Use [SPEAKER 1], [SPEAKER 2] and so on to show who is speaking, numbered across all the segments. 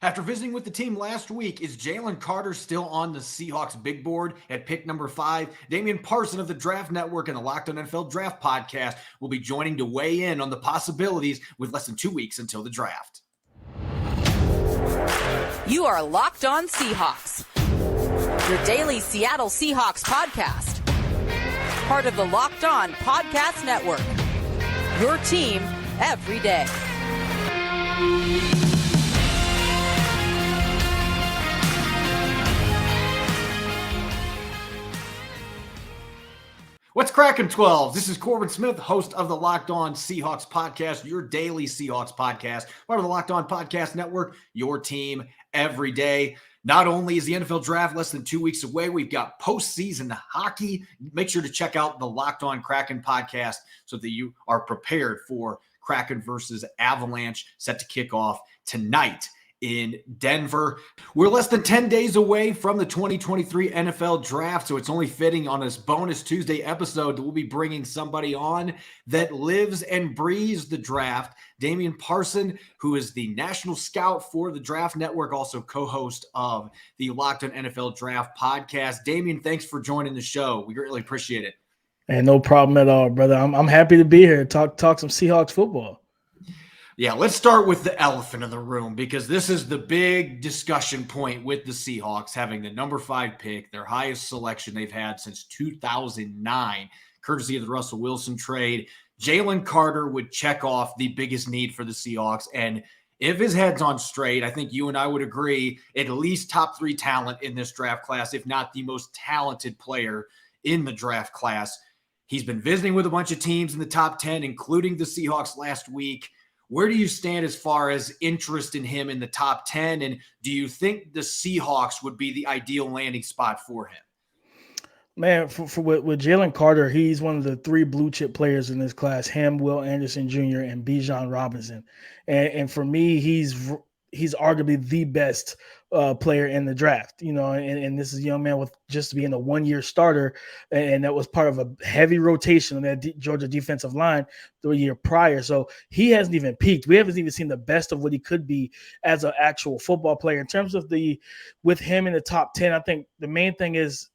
[SPEAKER 1] After visiting with the team last week, is Jalen Carter still on the Seahawks big board at pick number 5? Damian Parson of the Draft Network and the Locked On NFL Draft Podcast will be joining to weigh in on the possibilities with less than 2 weeks until the draft.
[SPEAKER 2] You are Locked On Seahawks, your daily Seattle Seahawks podcast. Part of the Locked On Podcast Network, your team every day.
[SPEAKER 1] What's cracking, 12s? This is Corbin Smith, host of the Locked On Seahawks podcast, your daily Seahawks podcast, part of the Locked On Podcast Network, your team every day. Not only is the NFL draft less than 2 weeks away, we've got postseason hockey. Make sure to check out the Locked On Kraken podcast so that you are prepared for Kraken versus Avalanche, set to kick off tonight in Denver. We're less than 10 days away from the 2023 NFL draft, so it's only fitting on this bonus Tuesday episode that we'll be bringing somebody on that lives and breathes the draft. Damian Parson, who is the national scout for the Draft Network, also co-host of the Locked On NFL Draft podcast. Damian, thanks for joining the show. We greatly appreciate it.
[SPEAKER 3] Hey, no problem at all, brother. I'm happy to be here. Talk some Seahawks football.
[SPEAKER 1] Yeah, let's start with the elephant in the room, because this is the big discussion point with the Seahawks having the number 5 pick, their highest selection they've had since 2009, courtesy of the Russell Wilson trade. Jalen Carter would check off the biggest need for the Seahawks. And if his head's on straight, I think you and I would agree, at least top 3 talent in this draft class, if not the most talented player in the draft class. He's been visiting with a bunch of teams in the top 10, including the Seahawks last week. Where do you stand as far as interest in him in the top 10? And do you think the Seahawks would be the ideal landing spot for him?
[SPEAKER 3] Man, with Jalen Carter, he's one of the 3 blue chip players in this class, him, Will Anderson Jr., and Bijan Robinson. And for me, he's arguably the best player in the draft, and this is a young man with just being a 1-year starter. And that was part of a heavy rotation on that Georgia defensive line the year prior. So he hasn't even peaked. We haven't even seen the best of what he could be as an actual football player. In terms of with him in the top 10, I think the main thing is,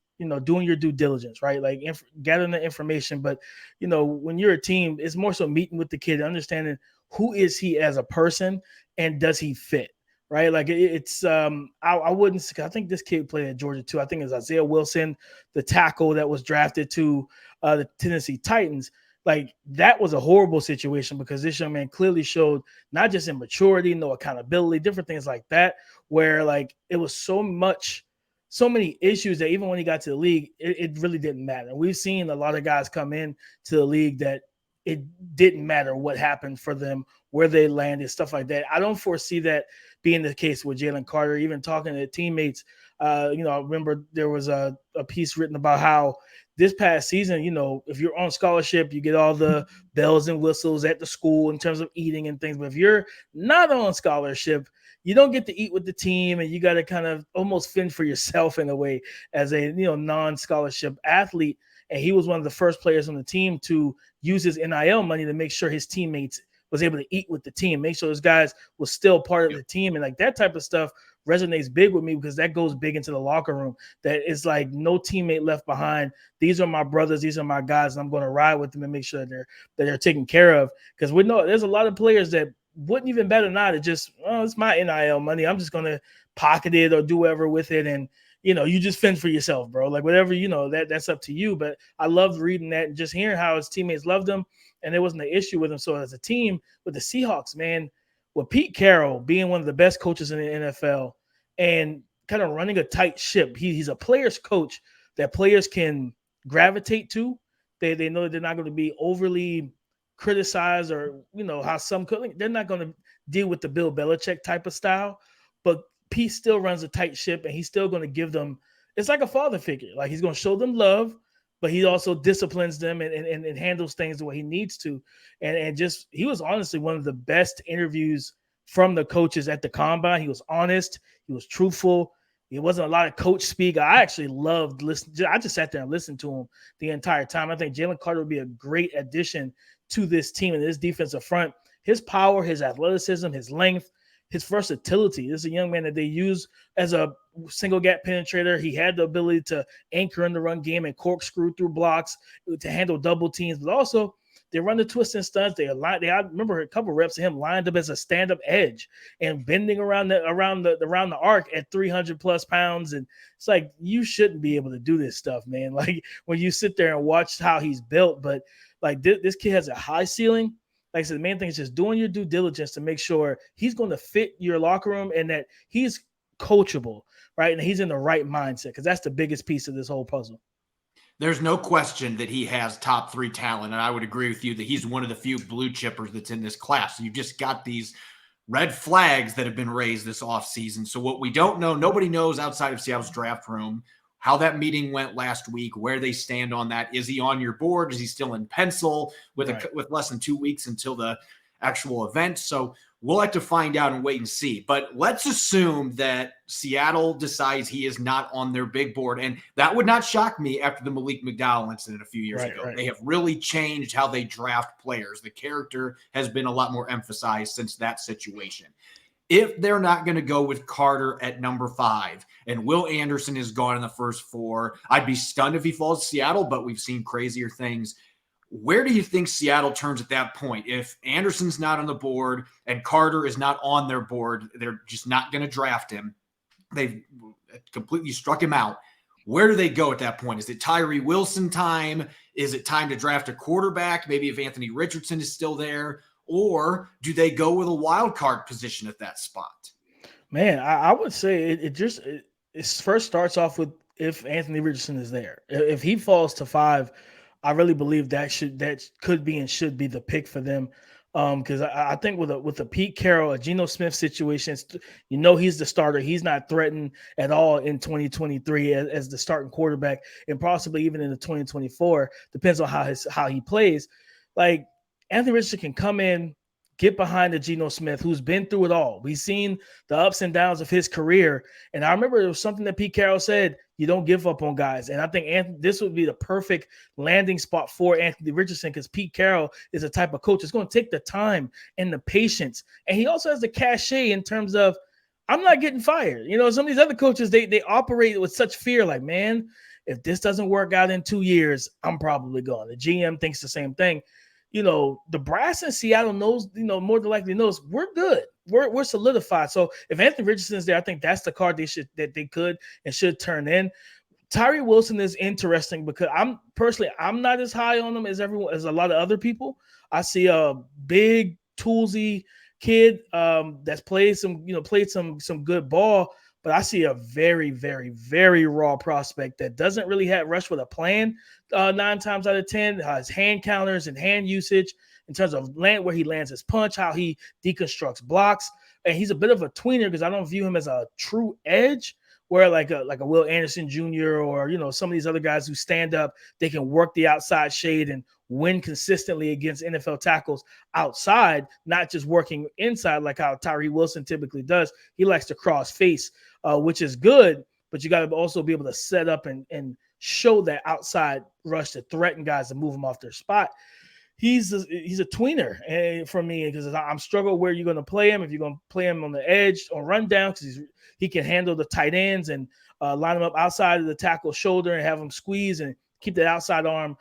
[SPEAKER 3] doing your due diligence, right? Like gathering the information. But, when you're a team, it's more so meeting with the kid, understanding who is he as a person and does he fit? Right, like it's I wouldn't. I think this kid played at Georgia too. I think it's Isaiah Wilson, the tackle that was drafted to the Tennessee Titans. Like that was a horrible situation because this young man clearly showed not just immaturity, no accountability, different things like that. Where like it was so many issues that even when he got to the league, it really didn't matter. And we've seen a lot of guys come in to the league that it didn't matter what happened for them, where they landed, stuff like that. I don't foresee that being the case with Jalen Carter. Even talking to teammates, I remember there was a piece written about how this past season, if you're on scholarship, you get all the bells and whistles at the school in terms of eating and things. But if you're not on scholarship, you don't get to eat with the team, and you got to kind of almost fend for yourself in a way as a non-scholarship athlete. And he was one of the first players on the team to use his NIL money to make sure his teammates was able to eat with the team, make sure those guys was still part of the team. And like that type of stuff resonates big with me because that goes big into the locker room. That is like no teammate left behind. These are my brothers. These are my guys. And I'm going to ride with them and make sure that they're taken care of. Because we know there's a lot of players that wouldn't even bet on it. Just, it's my NIL money. I'm just going to pocket it or do whatever with it. And, you just fend for yourself, bro. Like whatever, that's up to you. But I loved reading that and just hearing how his teammates loved him. And there wasn't an issue with him. So as a team with the Seahawks, man, with Pete Carroll being one of the best coaches in the NFL and kind of running a tight ship, he's a player's coach that players can gravitate to. They know they're not going to be overly criticized or, how some – they're not going to deal with the Bill Belichick type of style. But Pete still runs a tight ship, and he's still going to give them – it's like a father figure. Like he's going to show them love, but he also disciplines them and handles things the way he needs to. And just he was honestly one of the best interviews from the coaches at the Combine. He was honest. He was truthful. It wasn't a lot of coach speak. I actually loved listening. I just sat there and listened to him the entire time. I think Jalen Carter would be a great addition to this team and this defensive front. His power, his athleticism, his length, his versatility. This is a young man that they use as a single gap penetrator. He had the ability to anchor in the run game and corkscrew through blocks to handle double teams, but also they run the twist and stunts. I remember a couple reps of him lined up as a stand-up edge and bending around the arc at 300 plus pounds. And it's like, you shouldn't be able to do this stuff, man. Like when you sit there and watch how he's built, but like this kid has a high ceiling. Like I said, the main thing is just doing your due diligence to make sure he's going to fit your locker room and that he's coachable, right? And he's in the right mindset, because that's the biggest piece of this whole puzzle.
[SPEAKER 1] There's no question that he has top 3 talent, and I would agree with you that he's one of the few blue chippers that's in this class. So you've just got these red flags that have been raised this offseason. So what we don't know, nobody knows outside of Seattle's draft room, how that meeting went last week, where they stand on that. Is he on your board? Is he still in pencil with less than 2 weeks until the actual event? So we'll have to find out and wait and see. But let's assume that Seattle decides he is not on their big board. And that would not shock me after the Malik McDowell incident a few years ago. Right. They have really changed how they draft players. The character has been a lot more emphasized since that situation. If they're not going to go with Carter at number 5 and Will Anderson is gone in the first 4, I'd be stunned if he falls to Seattle, but we've seen crazier things. Where do you think Seattle turns at that point? If Anderson's not on the board and Carter is not on their board, they're just not going to draft him. They've completely struck him out. Where do they go at that point? Is it Tyree Wilson time? Is it time to draft a quarterback? Maybe if Anthony Richardson is still there, or do they go with a wild card position at that spot?
[SPEAKER 3] Man, I would say it first starts off with if Anthony Richardson is there. If he falls to 5, I really believe that could be and should be the pick for them. Because I think with a Pete Carroll, a Geno Smith situation, he's the starter. He's not threatened at all in 2023 as the starting quarterback, and possibly even into 2024. Depends on how he plays. Like Anthony Richardson can come in, get behind the Geno Smith, who's been through it all. We've seen the ups and downs of his career. And I remember it was something that Pete Carroll said, you don't give up on guys. And I think this would be the perfect landing spot for Anthony Richardson, because Pete Carroll is a type of coach that's going to take the time and the patience. And he also has the cachet in terms of, I'm not getting fired. Some of these other coaches, they operate with such fear, like, man, if this doesn't work out in 2 years, I'm probably gone. The GM thinks the same thing. The brass in Seattle knows, more than likely knows we're good. We're solidified. So if Anthony Richardson is there, I think that's the card they could and should turn in. Tyree Wilson is interesting because I'm not as high on him as a lot of other people. I see a big toolsy kid that's played some good ball, but I see a very, very, very raw prospect that doesn't really have rush with a plan 9 times out of 10. His hand counters and hand usage in terms of where he lands his punch, how he deconstructs blocks. And he's a bit of a tweener because I don't view him as a true edge, where like a Will Anderson Jr. or, some of these other guys who stand up, they can work the outside shade and win consistently against NFL tackles outside, not just working inside like how Tyree Wilson typically does. He likes to cross face, which is good, but you got to also be able to set up and show that outside rush to threaten guys to move them off their spot. He's a tweener for me, because I'm struggling where you're going to play him. If you're going to play him on the edge or run down, because he can handle the tight ends and line him up outside of the tackle shoulder and have him squeeze and keep that outside arm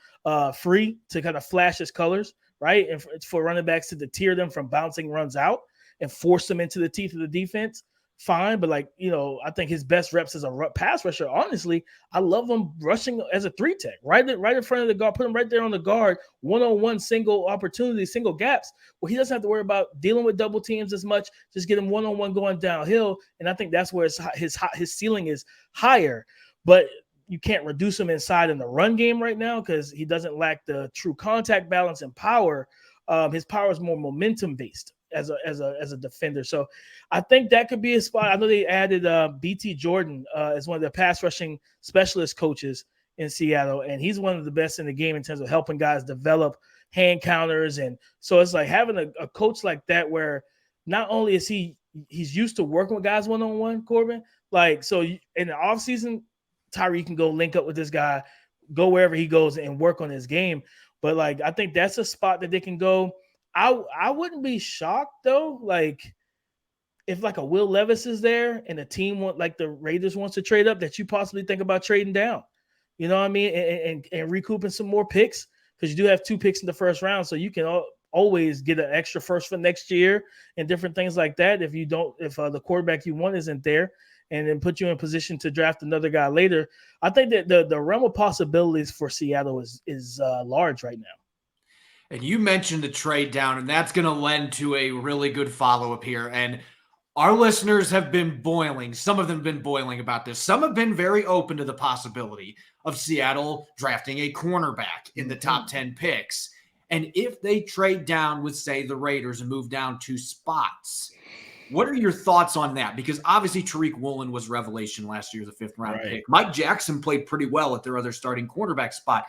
[SPEAKER 3] free to kind of flash his colors, right? And for running backs to deter them from bouncing runs out and force them into the teeth of the defense, fine. But I think his best reps as a pass rusher, honestly, I love him rushing as a 3-tech, right in front of the guard, put him right there on the guard, one-on-one, single opportunities, single gaps, where he doesn't have to worry about dealing with double teams as much, just get him one-on-one going downhill. And I think that's where his ceiling is higher. But you can't reduce him inside in the run game right now because he doesn't lack the true contact balance and power. His power is more momentum based as a defender. So I think that could be a spot. I know they added BT Jordan as one of the pass rushing specialist coaches in Seattle, and he's one of the best in the game in terms of helping guys develop hand counters. And so it's like having a coach like that, where not only is he's used to working with guys one-on-one, Corbin, so in the offseason, Tyree can go link up with this guy, go wherever he goes and work on his game. But I think that's a spot that they can go. I wouldn't be shocked though, if like a Will Levis is there and a team like the Raiders wants to trade up, that you possibly think about trading down. You know what I mean? And recouping some more picks, because you do have 2 picks in the first round, so you can always get an extra first for next year and different things like that. If the quarterback you want isn't there, and then put you in position to draft another guy later. I think that the realm of possibilities for Seattle is large right now.
[SPEAKER 1] And you mentioned the trade down, and that's going to lend to a really good follow-up here. And our listeners have been boiling. Some of them have been boiling about this. Some have been very open to the possibility of Seattle drafting a cornerback in the top 10 picks. And if they trade down with, say, the Raiders and move down 2 spots, what are your thoughts on that? Because obviously Tariq Woolen was revelation last year, the 5th-round pick. Mike Jackson played pretty well at their other starting cornerback spot.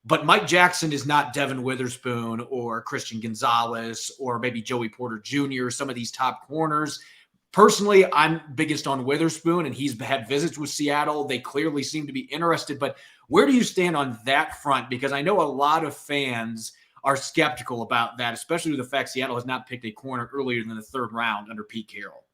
[SPEAKER 1] But Mike Jackson is not Devin Witherspoon or Christian Gonzalez or maybe Joey Porter Jr., some of these top corners. Personally, I'm biggest on Witherspoon, and he's had visits with Seattle. They clearly seem to be interested. But where do you stand on that front? Because I know a lot of fans are skeptical about that, especially with the fact Seattle has not picked a corner earlier than the 3rd round under Pete Carroll.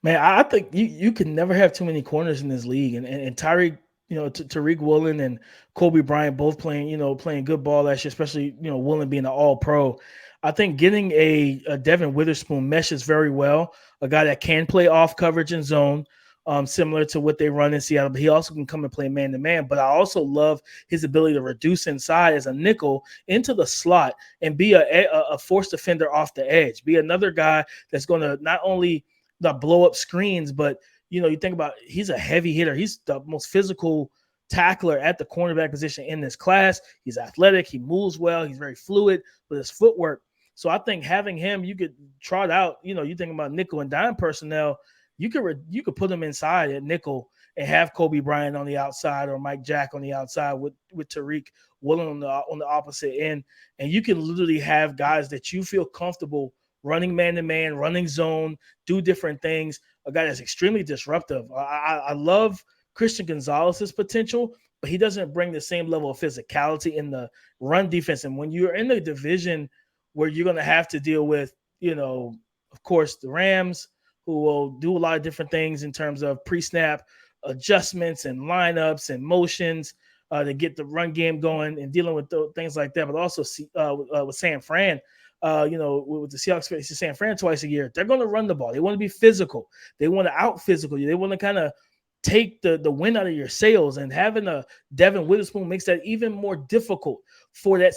[SPEAKER 3] Man, I think you can never have too many corners in this league. And Tyreek, Tariq Woolen and Kobe Bryant both playing good ball last year, especially, Woolen being an all-pro. I think getting a Devin Witherspoon meshes very well, a guy that can play off coverage and zone, similar to what they run in Seattle, but he also can come and play man-to-man. But I also love his ability to reduce inside as a nickel into the slot and be a force defender off the edge, be another guy that's going to not only blow up screens, but you think about, he's a heavy hitter. He's the most physical tackler at the cornerback position in this class. He's athletic. He moves well. He's very fluid with his footwork. So I think having him, you could trot out, you think about nickel and dime personnel, you could put him inside at nickel and have Kobe Bryant on the outside or Mike Jack on the outside with Tariq Woolen on the opposite end. And you can literally have guys that you feel comfortable running man-to-man, running zone, do different things. A guy that's extremely disruptive. I love Christian Gonzalez's potential, but he doesn't bring the same level of physicality in the run defense. And when you're in the division where you're going to have to deal with, of course, the Rams, who will do a lot of different things in terms of pre-snap adjustments and lineups and motions to get the run game going and dealing with things like that, but also with San Fran. With the Seahawks facing San Fran twice a year, they're going to run the ball. They want to be physical. They want to out physical you. They want to kind of take the wind out of your sails, and having a Devin Witherspoon makes that even more difficult for that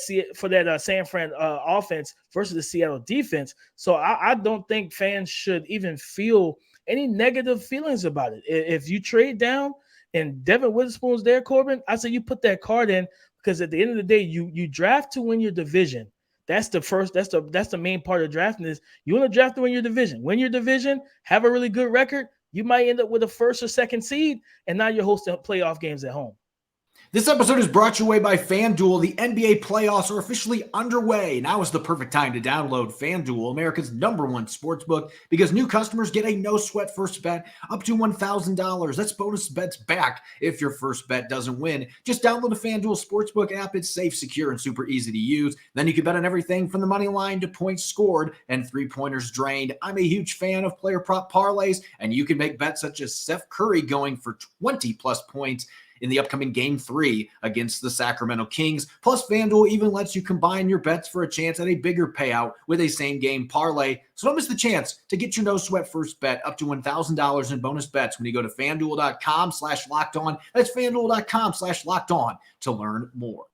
[SPEAKER 3] San Fran offense versus the Seattle defense. So I don't think fans should even feel any negative feelings about it. If you trade down and Devin Witherspoon's there, Corbin, I say you put that card in, because at the end of the day, you draft to win your division. That's the main part of drafting is you want to draft to win your division. Win your division, have a really good record. You might end up with a 1st or 2nd seed, and now you're hosting playoff games at home.
[SPEAKER 1] This episode is brought your way by FanDuel. The NBA playoffs are officially underway. Now is the perfect time to download FanDuel, America's #1 sportsbook, because new customers get a no-sweat first bet up to $1,000. That's bonus bets back if your first bet doesn't win. Just download the FanDuel Sportsbook app. It's safe, secure, and super easy to use. Then you can bet on everything from the money line to points scored and 3-pointers drained. I'm a huge fan of player prop parlays, and you can make bets such as Steph Curry going for 20-plus points in the upcoming Game 3 against the Sacramento Kings. Plus, FanDuel even lets you combine your bets for a chance at a bigger payout with a same-game parlay. So don't miss the chance to get your no-sweat first bet up to $1,000 in bonus bets when you go to FanDuel.com/LockedOn. That's FanDuel.com/LockedOn to learn more.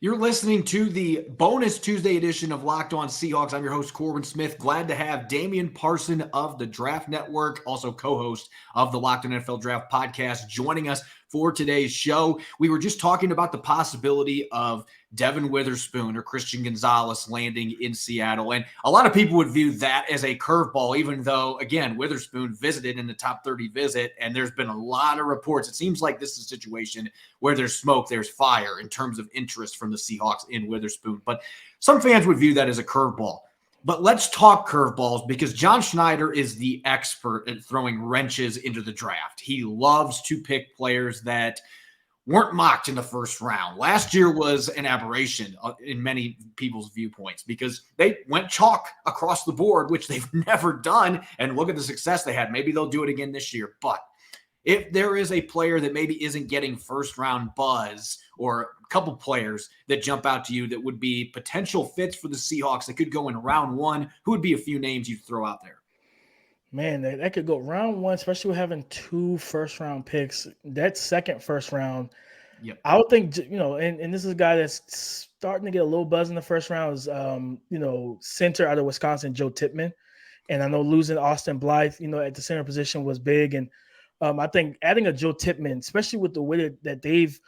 [SPEAKER 1] You're listening to the bonus Tuesday edition of Locked On Seahawks. I'm your host, Corbin Smith. Glad to have Damian Parson of the Draft Network, also co-host of the Locked On NFL Draft podcast, joining us for today's show. We were just talking about the possibility of Devin Witherspoon or Christian Gonzalez landing in Seattle. And a lot of people would view that as a curveball, even though, again, Witherspoon visited in the top 30 visit, and there's been a lot of reports. It seems like this is a situation where there's smoke, there's fire in terms of interest from the Seahawks in Witherspoon. But some fans would view that as a curveball. But let's talk curveballs, because John Schneider is the expert at throwing wrenches into the draft. He loves to pick players that weren't mocked in the first round. Last year was an aberration in many people's viewpoints because they went chalk across the board, which they've never done. And look at the success they had. Maybe they'll do it again this year. But if there is a player that maybe isn't getting first round buzz, or a couple players that jump out to you that would be potential fits for the Seahawks that could go in round one, who would be a few names you'd throw out there?
[SPEAKER 3] Man, that could go round one, especially with having 2 first-round picks. That second first round,
[SPEAKER 1] Yep.
[SPEAKER 3] I would think, and this is a guy that's starting to get a little buzz in the first round is, center out of Wisconsin, Joe Tippmann. And I know losing Austin Blythe, at the center position was big. And I think adding a Joe Tippmann, especially with the way that they've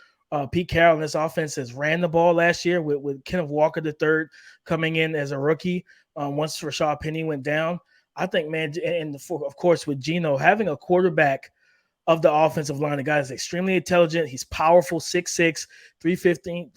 [SPEAKER 3] Pete Carroll and this offense has ran the ball last year with Kenneth Walker III coming in as a rookie once Rashad Penny went down. I think, man, and of course with Geno, having a quarterback of the offensive line, the guy is extremely intelligent. He's powerful, 6'6", 315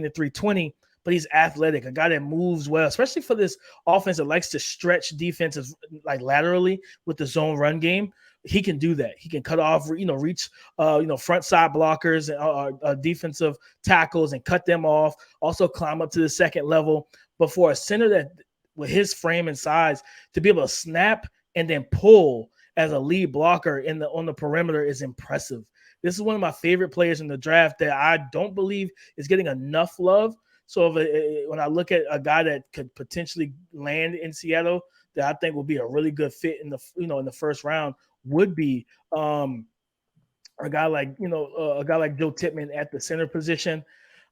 [SPEAKER 3] to 320, but he's athletic, a guy that moves well, especially for this offense that likes to stretch defenses like laterally with the zone run game. He can do that. He can cut off, reach, front side blockers and defensive tackles and cut them off. Also climb up to the second level. But for a center that, with his frame and size, to be able to snap and then pull as a lead blocker on the perimeter is impressive. This is one of my favorite players in the draft that I don't believe is getting enough love. So when I look at a guy that could potentially land in Seattle, that I think will be a really good fit in the first round, would be a guy like Joe Tippmann at the center position.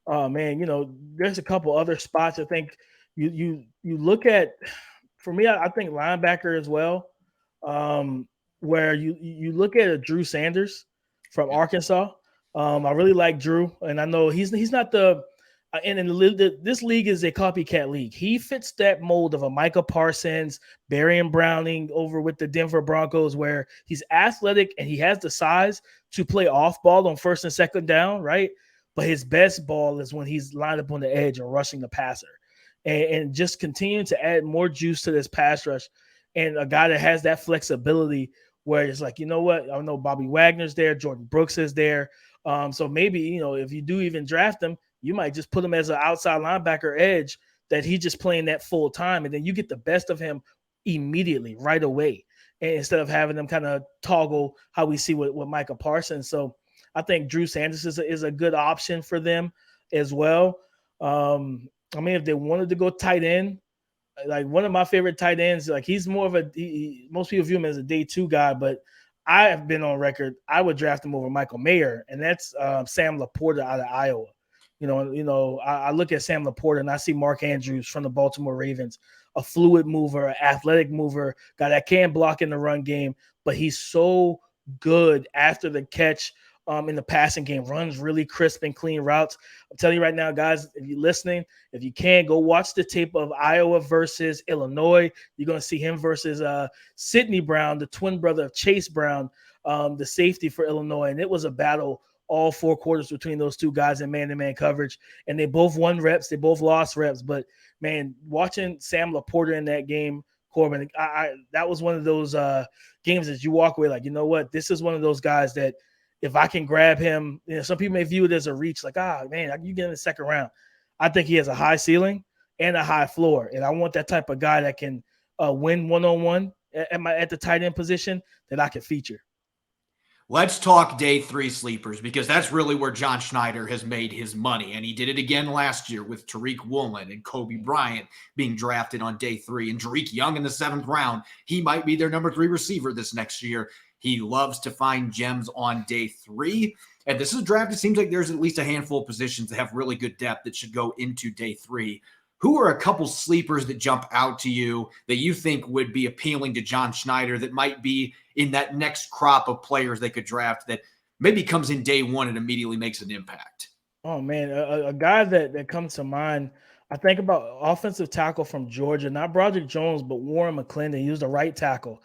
[SPEAKER 3] There's a couple other spots I think you look at. For me, I think linebacker as well, where you look at a Drew Sanders from Arkansas. I really like Drew, and I know he's not the this league is a copycat league. He fits that mold of a Micah Parsons, Barian Browning over with the Denver Broncos, where he's athletic and he has the size to play off ball on first and second down, right? But his best ball is when he's lined up on the edge and rushing the passer, and just continuing to add more juice to this pass rush. And a guy that has that flexibility where it's like, you know what? I know Bobby Wagner's there, Jordan Brooks is there. So maybe, if you do even draft him, you might just put him as an outside linebacker edge that he's just playing that full time. And then you get the best of him immediately, right away. And instead of having them kind of toggle how we see with Micah Parsons. So I think Drew Sanders is a good option for them as well. If they wanted to go tight end, like one of my favorite tight ends, like he's more of most people view him as a day 2 guy, but I have been on record, I would draft him over Michael Mayer, and that's Sam Laporta out of Iowa. I look at Sam Laporta and I see Mark Andrews from the Baltimore Ravens, a fluid mover, an athletic mover, guy that can block in the run game, but he's so good after the catch in the passing game, runs really crisp and clean routes. I'm telling you right now, guys, if you're listening, if you can, go watch the tape of Iowa versus Illinois. You're going to see him versus Sidney Brown, the twin brother of Chase Brown, the safety for Illinois. And it was a battle all 4 quarters between those two guys in man-to-man coverage. And they both won reps. They both lost reps. But, man, watching Sam Laporta in that game, Corbin, that was one of those games that you walk away like, you know what, this is one of those guys that if I can grab him, some people may view it as a reach, like, man, you get in the second round. I think he has a high ceiling and a high floor. And I want that type of guy that can win one-on-one at the tight end position that I can feature.
[SPEAKER 1] Let's talk day 3 sleepers, because that's really where John Schneider has made his money. And he did it again last year with Tariq Woolen and Kobe Bryant being drafted on day 3 and Tariq Young in the 7th round. He might be their number 3 receiver this next year. He loves to find gems on day 3. And this is a draft. It seems like there's at least a handful of positions that have really good depth that should go into day 3. Who are a couple sleepers that jump out to you that you think would be appealing to John Schneider that might be in that next crop of players they could draft that maybe comes in day 1 and immediately makes an impact?
[SPEAKER 3] Oh, man, a guy that comes to mind, I think about offensive tackle from Georgia, not Broderick Jones, but Warren McClendon. He was the right tackle,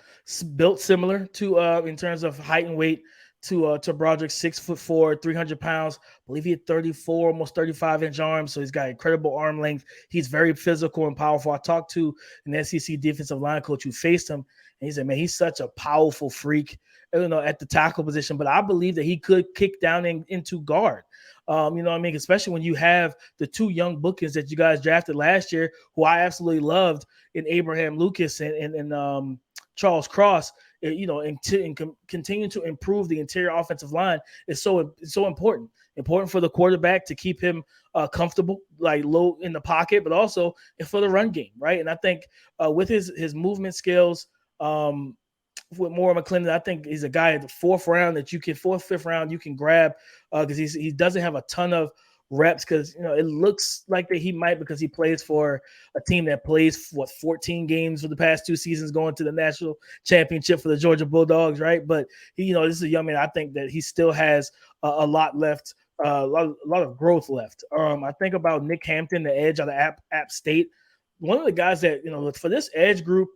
[SPEAKER 3] built similar to in terms of height and weight to Broderick, 6'4", 300 pounds. I believe he had 34, almost 35-inch arms. So he's got incredible arm length. He's very physical and powerful. I talked to an SEC defensive line coach who faced him, and he said, man, he's such a powerful freak, at the tackle position. But I believe that he could kick down into guard. Especially when you have the two young bookings that you guys drafted last year, who I absolutely loved in Abraham Lucas and Charles Cross. Continue to improve the interior offensive line is so important. Important for the quarterback to keep him comfortable, like low in the pocket, but also for the run game, right? And I think with his movement skills, with Moore McClendon, I think he's a guy at the fourth, fifth round you can grab because he doesn't have a ton of reps because it looks like that he might, because he plays for a team that plays 14 games for the past 2 seasons, going to the national championship for the Georgia Bulldogs, right? But this is a young man. I think that he still has a lot left, a lot of growth left. I think about Nick Hampton, the edge out of App State. One of the guys that for this edge group,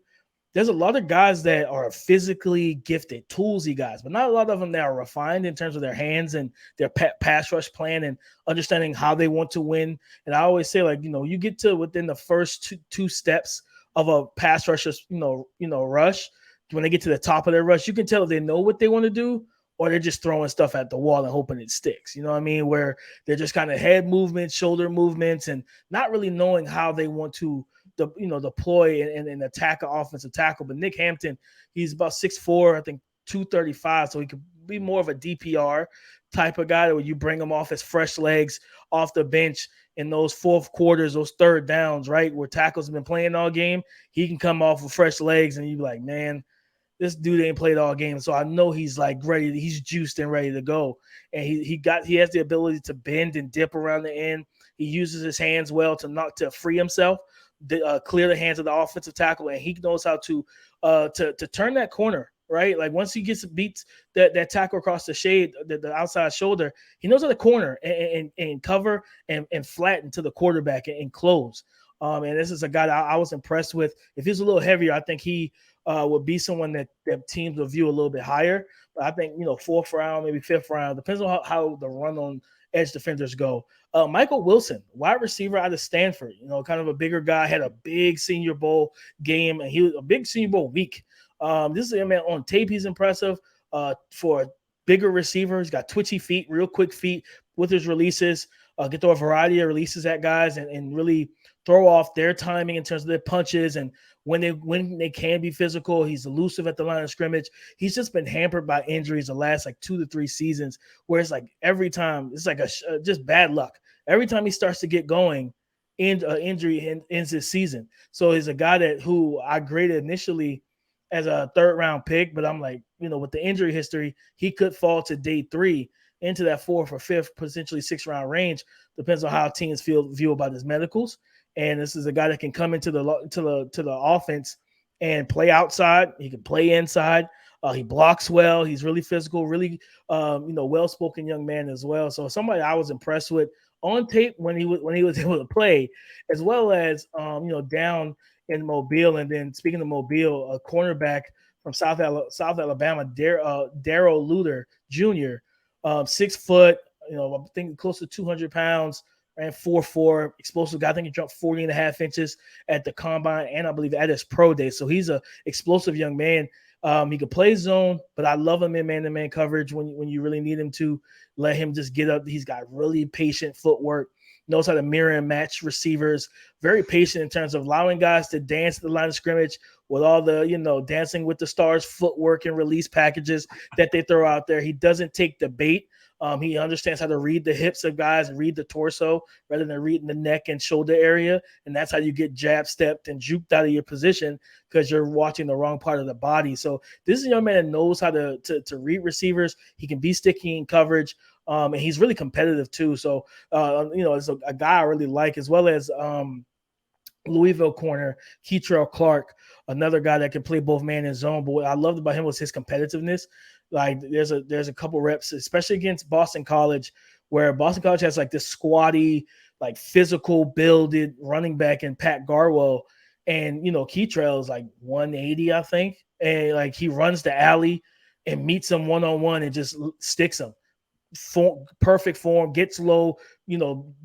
[SPEAKER 3] there's a lot of guys that are physically gifted, toolsy guys, but not a lot of them that are refined in terms of their hands and their pass rush plan and understanding how they want to win. And I always say, you get to within the first two steps of a pass rusher's, rush. When they get to the top of their rush, you can tell if they know what they want to do or they're just throwing stuff at the wall and hoping it sticks. You know what I mean? Where they're just kind of head movements, shoulder movements, and not really knowing how they want to deploy and attack an offensive tackle. But Nick Hampton, he's about 6'4", I think 235, so he could be more of a DPR type of guy where you bring him off as fresh legs off the bench in those fourth quarters, those third downs, right, where tackles have been playing all game. He can come off with fresh legs, and you're like, man, this dude ain't played all game. So I know he's ready. He's juiced and ready to go. And he has the ability to bend and dip around the end. He uses his hands well to free himself, clear the hands of the offensive tackle, and he knows how to turn that corner, right? Like once he beats that tackle across the shade, the outside shoulder, he knows how to corner and cover and flatten to the quarterback and close. And this is a guy that I was impressed with. If he's a little heavier, I think he would be someone that teams will view a little bit higher. But I think, fourth round, maybe fifth round, depends on how the run on edge defenders go. Michael Wilson, wide receiver out of Stanford, kind of a bigger guy, had a big Senior Bowl game, and he was a big Senior Bowl week. This is a man on tape. He's impressive for a bigger receiver. He's got twitchy feet, real quick feet with his releases. Get through a variety of releases at guys and really throw off their timing in terms of their punches and when they can be physical. He's elusive at the line of scrimmage. He's just been hampered by injuries the last 2 to 3 seasons, where it's every time it's just bad luck. Every time he starts to get going, injury ends his season. So he's a guy who I graded initially as a third round pick, but I'm with the injury history, he could fall to day 3 into that 4th or 5th, potentially 6th round range. Depends on how teams view about his medicals. And this is a guy that can come into the offense and play outside. He can play inside. He blocks well. He's really physical, really well-spoken young man as well. So somebody I was impressed with on tape when he was able to play, as well as down in Mobile. And then speaking of Mobile, a cornerback from South Alabama, Darrell Luter Jr., 6 foot, I think close to 200 pounds, ran 4.4, explosive guy. I think he jumped 40.5 inches at the combine and I believe at his pro day. So he's a explosive young man. He could play zone, but I love him in man-to-man coverage when you really need him to. Let him just get up. He's got really patient footwork, knows how to mirror and match receivers, very patient in terms of allowing guys to dance at the line of scrimmage with all the, dancing with the stars footwork and release packages that they throw out there. He doesn't take the bait. He understands how to read the hips of guys and read the torso rather than reading the neck and shoulder area. And that's how you get jab stepped and juked out of your position because you're watching the wrong part of the body. So this is a young man that knows how to read receivers. He can be sticky in coverage. And he's really competitive too. So, it's a guy I really like, as well as Louisville corner, Keitrell Clark, another guy that can play both man and zone. But what I loved about him was his competitiveness. There's a couple reps, especially against Boston College, where Boston College has this squatty, physical builded running back in Pat Garwell. And, Keitrell is 180, I think. And he runs the alley. and meets him one-on-one and just sticks him. Perfect form, gets low,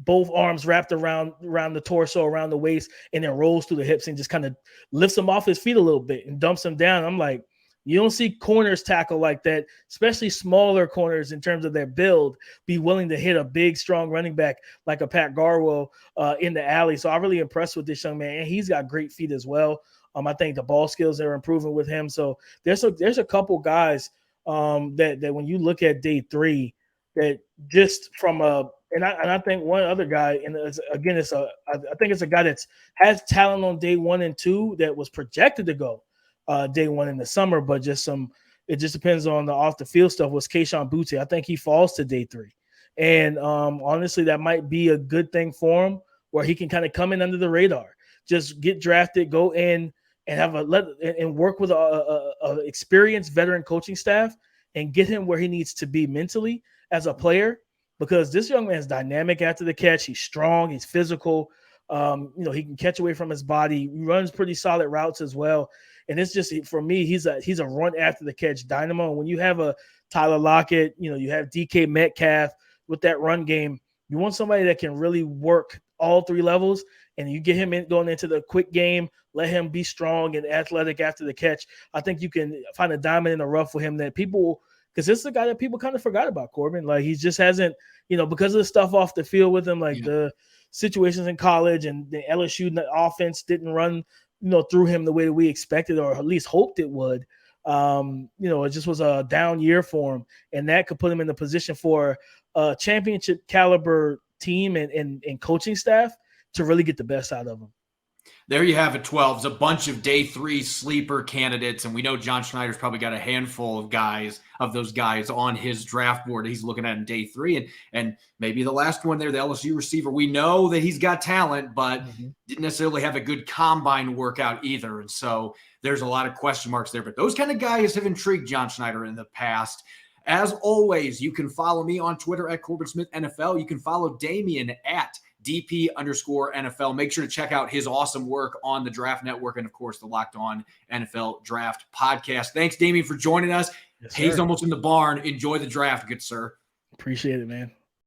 [SPEAKER 3] both arms wrapped around the torso, around the waist, and then rolls through the hips and just kind of lifts him off his feet a little bit and dumps him down. I'm like, you don't see corners tackle like that, especially smaller corners in terms of their build, be willing to hit a big, strong running back like a Pat Garwo in the alley. So I'm really impressed with this young man, and he's got great feet as well. I think the ball skills are improving with him. So there's a couple guys that when you look at day 3, that just from and I think one other guy, and I think it's a guy that has talent on day 1 and 2 that was projected to go day 1 in the summer, but it just depends on the off the field stuff, was Kayshon Boutte. I think he falls to day 3. And honestly, that might be a good thing for him, where he can kind of come in under the radar, just get drafted, go in and and work with a experienced veteran coaching staff and get him where he needs to be mentally as a player, because this young man is dynamic after the catch. He's strong, he's physical. He can catch away from his body. He runs pretty solid routes as well. And it's just, for me, he's a run after the catch dynamo. And when you have a Tyler Lockett, you have DK Metcalf with that run game, you want somebody that can really work all 3 levels, and you get him going into the quick game, let him be strong and athletic after the catch. I think you can find a diamond in the rough for him that people, because this is a guy that people kind of forgot about, Corbin. Like, he just hasn't, because of the stuff off the field with him, like the situations in college and the LSU offense didn't run, through him the way that we expected, or at least hoped it would. It just was a down year for him, and that could put him in the position for a championship caliber team and coaching staff to really get the best out of him.
[SPEAKER 1] There you have it, 12. It's a bunch of day 3 sleeper candidates, and we know John Schneider's probably got a handful of those guys on his draft board he's looking at in day 3, and maybe the last one there, the LSU receiver. We know that he's got talent, but didn't necessarily have a good combine workout either, and so there's a lot of question marks there. But those kind of guys have intrigued John Schneider in the past. As always, you can follow me on Twitter at Corbin Smith NFL. You can follow Damian at DP_NFL. Make sure to check out his awesome work on the Draft Network and, of course, the Locked On NFL Draft Podcast. Thanks, Damian, for joining us.
[SPEAKER 3] Yes,
[SPEAKER 1] Hayes
[SPEAKER 3] sir.
[SPEAKER 1] almost in the barn. Enjoy the draft, good sir.
[SPEAKER 3] Appreciate it, man.